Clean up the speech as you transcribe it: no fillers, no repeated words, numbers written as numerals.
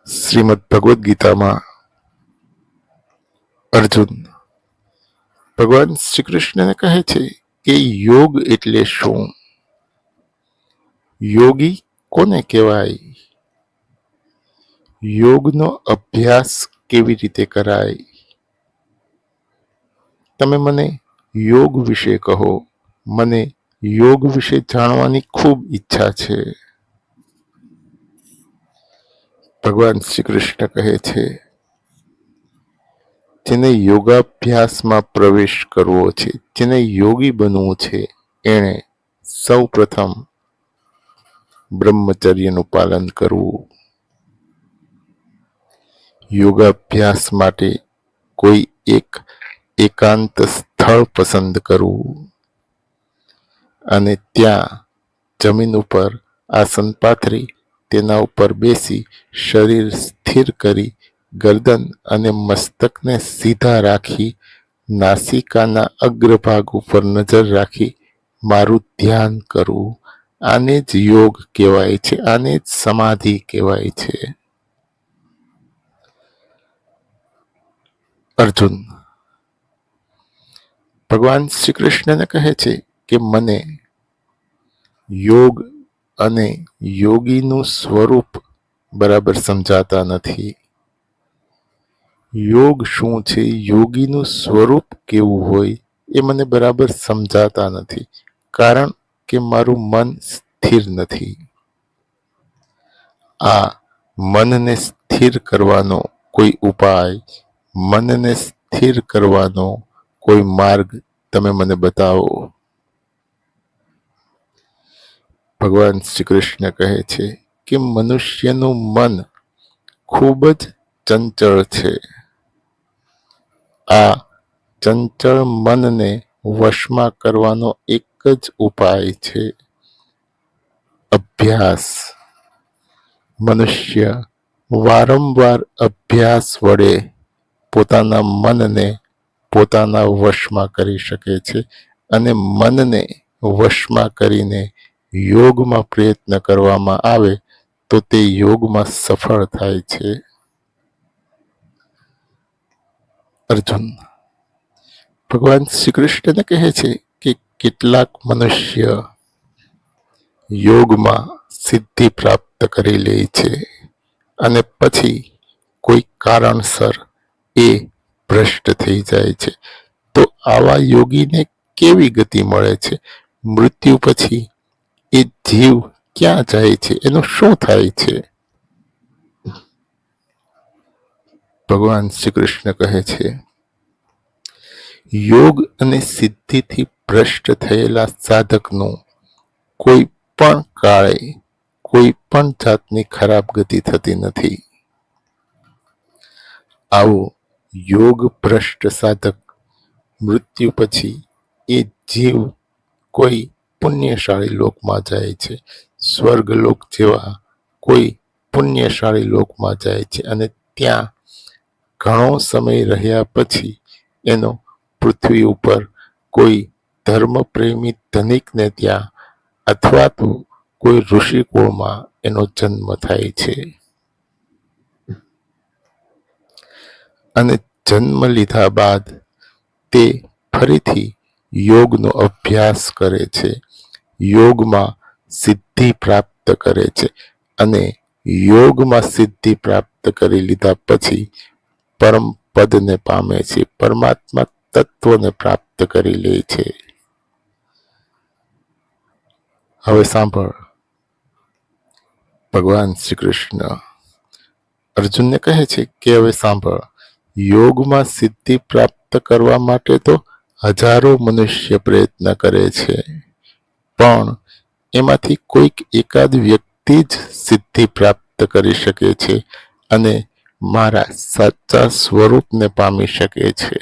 શ્રીમદ ભગવદ્ ગીતામાં અર્જુન ભગવાન શ્રી કૃષ્ણને કહે છે કે યોગ એટલે શું, યોગી કોને કહેવાય, યોગનો અભ્યાસ કેવી રીતે કરાય, તમે મને યોગ વિશે કહો, મને યોગ વિશે જાણવાની ખૂબ ઈચ્છા છે. ભગવાન શ્રી કૃષ્ણ કહે છે, જેને યોગાભ્યાસમાં પ્રવેશ કરવો છે, જેને યોગી બનવું છે, એણે સૌ પ્રથમ બ્રહ્મચર્યનું પાલન કરવું. યોગાભ્યાસ માટે કોઈ એક એકાંત સ્થળ પસંદ કરવું અને ત્યાં જમીન ઉપર આસન પાથરી તેના ઉપર બેસી શરીર સ્થિર કરી ગરદન અને મસ્તકને સીધા રાખી નાસિકાના અગ્રભાગ ઉપર નજર રાખી મારું ધ્યાન કરવું. આને જ યોગ કહેવાય છે, આને જ સમાધિ કહેવાય છે. અર્જુન ભગવાન શ્રી કૃષ્ણને કહે છે કે મને યોગ અને યોગીનું સ્વરૂપ બરાબર સમજાતા નથી. યોગ શું છે, યોગીનું સ્વરૂપ કેવું હોય એ મને બરાબર સમજાતા નથી, કારણ કે મારું મન સ્થિર નથી. આ મનને સ્થિર કરવાનો કોઈ ઉપાય, મનને સ્થિર કરવાનો કોઈ માર્ગ તમે મને બતાવો. ભગવાન શ્રી કૃષ્ણ કહે છે કે મનુષ્યનું મન ખૂબ જ ચંચળ છે. આ ચંચળ મનને વશમાં કરવાનો એક જ ઉપાય છે, અભ્યાસ. મનુષ્ય વારંવાર અભ્યાસ વડે પોતાના મનને પોતાના વશમાં કરી શકે છે અને મનને વશમાં કરીને યોગમાં પ્રયત્ન કરવામાં આવે તો તે યોગમાં સફળ થાય છે. અર્જુન ભગવાન શ્રી કૃષ્ણને કહે છે કે કેટલાક મનુષ્ય યોગમાં સિદ્ધિ પ્રાપ્ત કરી લે છે અને પછી કોઈ કારણસર એ ભ્રષ્ટ થઈ જાય છે. તો આવા યોગીને કેવી ગતિ મળે છે, મૃત્યુ પછી એ જીવ ક્યાં જાય છે, એનું શું થાય છે? ભગવાન શ્રી કૃષ્ણ કહે છે, યોગ અને સિદ્ધિથી ભ્રષ્ટ થયેલા સાધકનું કોઈ પણ કાળે કોઈ પણ જાતની ખરાબ ગતિ થતી નથી. આવો યોગ ભ્રષ્ટ સાધક મૃત્યુ પછી એ જીવ કોઈ પુણ્યશાળી લોકમાં જાય છે, સ્વર્ગલોક જેવા કોઈ પુણ્યશાળી લોકમાં જાય છે અને ત્યાં ઘણો સમય રહ્યા પછી એનો પૃથ્વી ઉપર કોઈ ધર્મપ્રેમી ધનિકને ત્યાં અથવા તો કોઈ ઋષિકુળમાં એનો જન્મ થાય છે અને જન્મ લીધા બાદ તે ફરીથી યોગનો અભ્યાસ કરે છે, યોગમાં સિદ્ધિ પ્રાપ્ત કરે છે અને યોગમાં સિદ્ધિ પ્રાપ્ત કરી લીધા પછી પરમ પદને પામે છે, પરમાત્મા તત્વને પ્રાપ્ત કરી લે છે. હવે સાંભળ, ભગવાન શ્રી કૃષ્ણ અર્જુનને કહે છે કે હવે સાંભળ, યોગમાં સિદ્ધિ પ્રાપ્ત કરવા માટે તો હજારો મનુષ્ય પ્રયત્ન કરે છે, પણ એમાંથી કોઈક એકાદ વ્યક્તિ જ સિદ્ધિ પ્રાપ્ત કરી શકે છે અને મારા સાચા સ્વરૂપને પામી શકે છે.